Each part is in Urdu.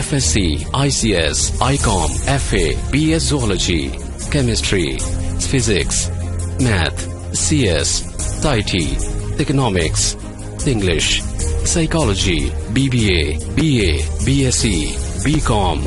FSC, ICS, ICOM, FA, BS Zoology, Chemistry, Physics, Math, CS, IT, Economics, English, Psychology, BBA, BA, BSc, BCom।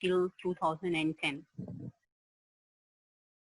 till 2010।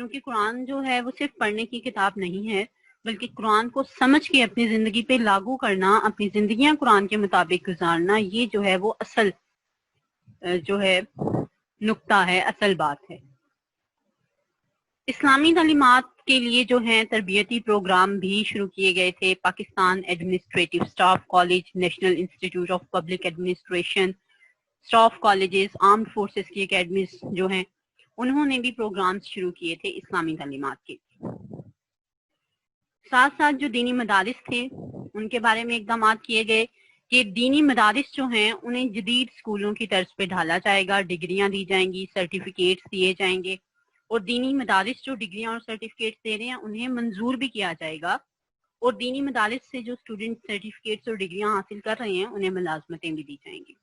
کیونکہ قرآن جو ہے وہ صرف پڑھنے کی کتاب نہیں ہے، بلکہ قرآن کو سمجھ کے اپنی زندگی پہ لاگو کرنا، اپنی زندگیاں قرآن کے مطابق گزارنا، یہ جو ہے وہ اصل جو ہے نقطہ ہے، اصل بات ہے۔ اسلامی تعلیمات کے لیے جو ہیں تربیتی پروگرام بھی شروع کیے گئے تھے۔ Pakistan administrative staff college, national institute of public administration, staff colleges, armed forces کی اکیڈمیز جو ہیں انہوں نے بھی پروگرامز شروع کیے تھے اسلامی تعلیمات کے۔ ساتھ ساتھ جو دینی مدارس تھے ان کے بارے میں اقدامات کیے گئے کہ دینی مدارس جو ہیں انہیں جدید اسکولوں کی طرز پہ ڈھالا جائے گا، ڈگریاں دی جائیں گی، سرٹیفکیٹس دیے جائیں گے، اور دینی مدارس جو ڈگریاں اور سرٹیفکیٹس دے رہے ہیں انہیں منظور بھی کیا جائے گا، اور دینی مدارس سے جو اسٹوڈنٹ سرٹیفکیٹس اور ڈگریاں حاصل کر رہے ہیں انہیں ملازمتیں بھی دی جائیں گی۔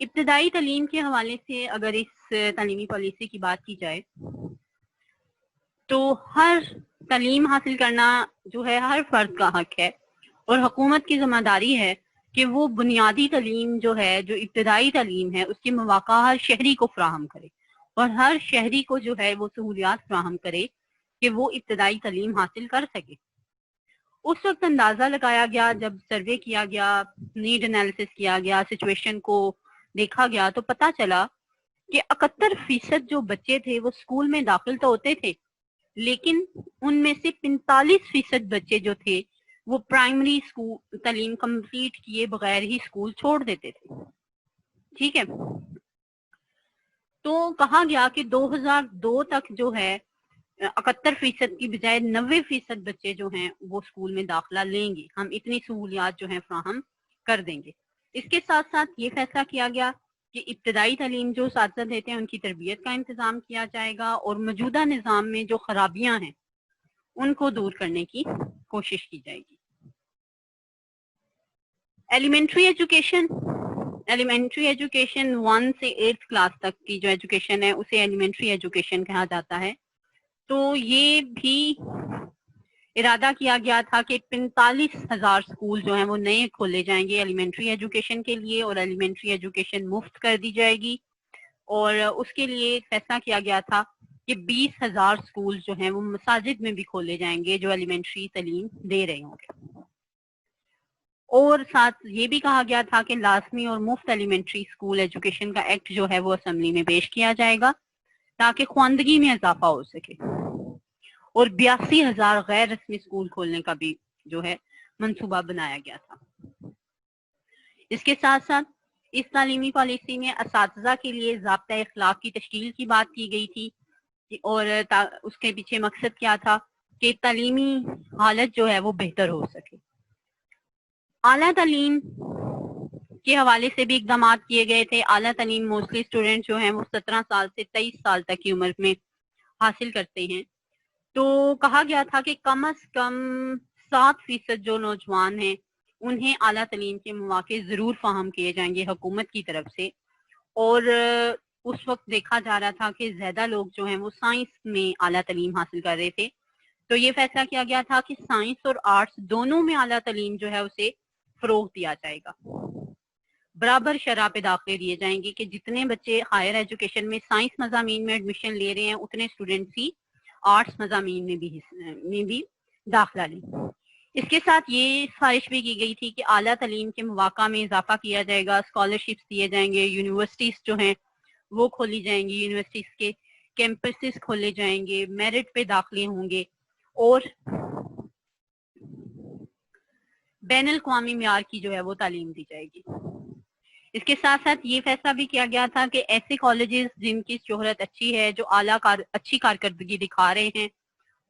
ابتدائی تعلیم کے حوالے سے اگر اس تعلیمی پالیسی کی بات کی جائے تو ہر تعلیم حاصل کرنا جو ہے ہر فرد کا حق ہے، اور حکومت کی ذمہ داری ہے کہ وہ بنیادی تعلیم جو ہے، جو ابتدائی تعلیم ہے، اس کے مواقع ہر شہری کو فراہم کرے، اور ہر شہری کو جو ہے وہ سہولیات فراہم کرے کہ وہ ابتدائی تعلیم حاصل کر سکے۔ اس وقت اندازہ لگایا گیا، جب سروے کیا گیا، نیڈ انالیسس کیا گیا، سچویشن کو دیکھا گیا، تو پتا چلا کہ 71% جو بچے تھے وہ اسکول میں داخل تو ہوتے تھے، لیکن ان میں سے 45% بچے جو تھے وہ پرائمری اسکول تعلیم کمپلیٹ کیے بغیر ہی اسکول چھوڑ دیتے تھے۔ ٹھیک ہے، تو کہا گیا کہ 2002 تک جو ہے 71% کی بجائے 90% بچے جو ہیں وہ اسکول میں داخلہ لیں گے، ہم اتنی سہولیات جو ہیں فراہم کر دیں گے۔ اس کے ساتھ ساتھ یہ فیصلہ کیا گیا کہ ابتدائی تعلیم جو اساتذہ دیتے ہیں ان کی تربیت کا انتظام کیا جائے گا، اور موجودہ نظام میں جو خرابیاں ہیں ان کو دور کرنے کی کوشش کی جائے گی۔ ایلیمنٹری ایجوکیشن 1 سے 8 کلاس تک کی جو ایجوکیشن ہے اسے ایلیمنٹری ایجوکیشن کہا جاتا ہے۔ تو یہ بھی ارادہ کیا گیا تھا کہ 45,000 اسکول جو ہیں وہ نئے کھولے جائیں گے ایلیمنٹری ایجوکیشن کے لیے، اور ایلیمنٹری ایجوکیشن مفت کر دی جائے گی، اور اس کے لیے فیصلہ کیا گیا تھا کہ 20,000 اسکول جو ہیں وہ مساجد میں بھی کھولے جائیں گے جو ایلیمنٹری تعلیم دے رہے ہوں گے، اور ساتھ یہ بھی کہا گیا تھا کہ لازمی اور مفت ایلیمنٹری اسکول ایجوکیشن کا ایکٹ جو ہے وہ اسمبلی میں پیش کیا جائے گا تاکہ خواندگی میں اضافہ ہو سکے، اور 82,000 غیر رسمی اسکول کھولنے کا بھی جو ہے منصوبہ بنایا گیا تھا۔ اس کے ساتھ ساتھ اس تعلیمی پالیسی میں اساتذہ کے لیے ضابطۂ اخلاق کی تشکیل کی بات کی گئی تھی، اور اس کے پیچھے مقصد کیا تھا کہ تعلیمی حالت جو ہے وہ بہتر ہو سکے۔ اعلیٰ تعلیم کے حوالے سے بھی اقدامات کیے گئے تھے۔ اعلیٰ تعلیم موسٹلی اسٹوڈنٹ جو ہیں وہ 17 سال سے 23 سال تک کی عمر میں حاصل کرتے ہیں، تو کہا گیا تھا کہ کم از کم 7% جو نوجوان ہیں انہیں اعلیٰ تعلیم کے مواقع ضرور فراہم کیے جائیں گے حکومت کی طرف سے، اور اس وقت دیکھا جا رہا تھا کہ زیادہ لوگ جو ہیں وہ سائنس میں اعلیٰ تعلیم حاصل کر رہے تھے، تو یہ فیصلہ کیا گیا تھا کہ سائنس اور آرٹس دونوں میں اعلیٰ تعلیم جو ہے اسے فروغ دیا جائے گا، برابر شرح پہ داخلے دیے جائیں گے کہ جتنے بچے ہائر ایجوکیشن میں سائنس مضامین میں ایڈمیشن لے رہے ہیں اتنے اسٹوڈنٹس ہی آرٹس مضامین میں بھی داخلہ لیں۔ اس کے ساتھ یہ سفارش بھی کی گئی تھی کہ اعلیٰ تعلیم کے مواقع میں اضافہ کیا جائے گا، اسکالرشپس دیے جائیں گے، یونیورسٹیز جو ہیں وہ کھولی جائیں گی، یونیورسٹیز کے کیمپسز کھولے جائیں گے، میرٹ پہ داخلے ہوں گے، اور بین الاقوامی معیار کی جو ہے وہ تعلیم دی جائے گی۔ اس کے ساتھ ساتھ یہ فیصلہ بھی کیا گیا تھا کہ ایسے کالجز جن کی شہرت اچھی ہے، جو اچھی کارکردگی دکھا رہے ہیں،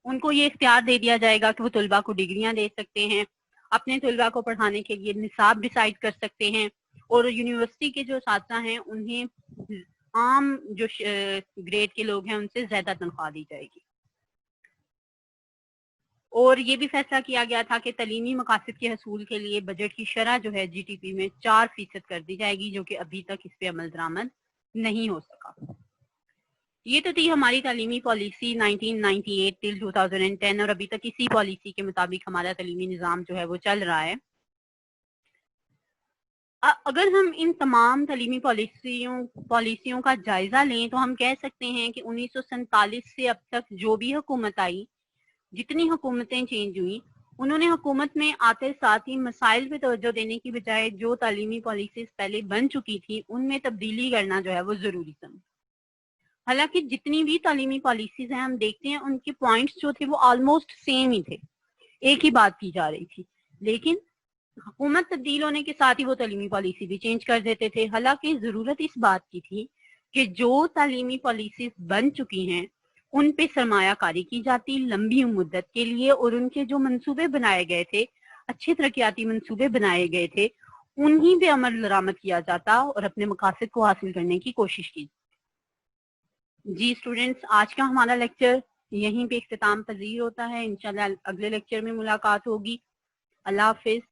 ان کو یہ اختیار دے دیا جائے گا کہ وہ طلباء کو ڈگریاں دے سکتے ہیں، اپنے طلباء کو پڑھانے کے لیے نصاب ڈیسائیڈ کر سکتے ہیں، اور یونیورسٹی کے جو اساتذہ ہیں انہیں عام جو گریڈ کے لوگ ہیں ان سے زیادہ تنخواہ دی جائے گی۔ اور یہ بھی فیصلہ کیا گیا تھا کہ تعلیمی مقاصد کے حصول کے لیے بجٹ کی شرح جو ہے جی ٹی پی میں 4% کر دی جائے گی، جو کہ ابھی تک اس پہ عمل درآمد نہیں ہو سکا۔ یہ تو تھی ہماری تعلیمی پالیسی 1998 till 2010، اور ابھی تک اسی پالیسی کے مطابق ہمارا تعلیمی نظام جو ہے وہ چل رہا ہے۔ اگر ہم ان تمام تعلیمی پالیسیوں کا جائزہ لیں تو ہم کہہ سکتے ہیں کہ 1947 سے اب تک جو بھی حکومت آئی، جتنی حکومتیں چینج ہوئی، انہوں نے حکومت میں آتے ساتھ ہی مسائل پہ توجہ دینے کی بجائے جو تعلیمی پالیسیز پہلے بن چکی تھی ان میں تبدیلی کرنا جو ہے وہ ضروری سمجھا۔ حالانکہ جتنی بھی تعلیمی پالیسیز ہیں ہم دیکھتے ہیں ان کے پوائنٹس جو تھے وہ آلموسٹ سیم ہی تھے، ایک ہی بات کی جا رہی تھی، لیکن حکومت تبدیل ہونے کے ساتھ ہی وہ تعلیمی پالیسی بھی چینج کر دیتے تھے۔ حالانکہ ضرورت اس بات کی تھی کہ جو تعلیمی پالیسیز بن چکی ہیں ان پہ سرمایہ کاری کی جاتی لمبی مدت کے لیے، اور ان کے جو منصوبے بنائے گئے تھے، اچھے ترقیاتی منصوبے بنائے گئے تھے، انہی پہ عمل درآمد کیا جاتا اور اپنے مقاصد کو حاصل کرنے کی کوشش کی۔ جی اسٹوڈینٹس، آج کا ہمارا لیکچر یہیں پہ اختتام پذیر ہوتا ہے۔ انشاءاللہ اگلے لیکچر میں ملاقات ہوگی۔ اللہ حافظ۔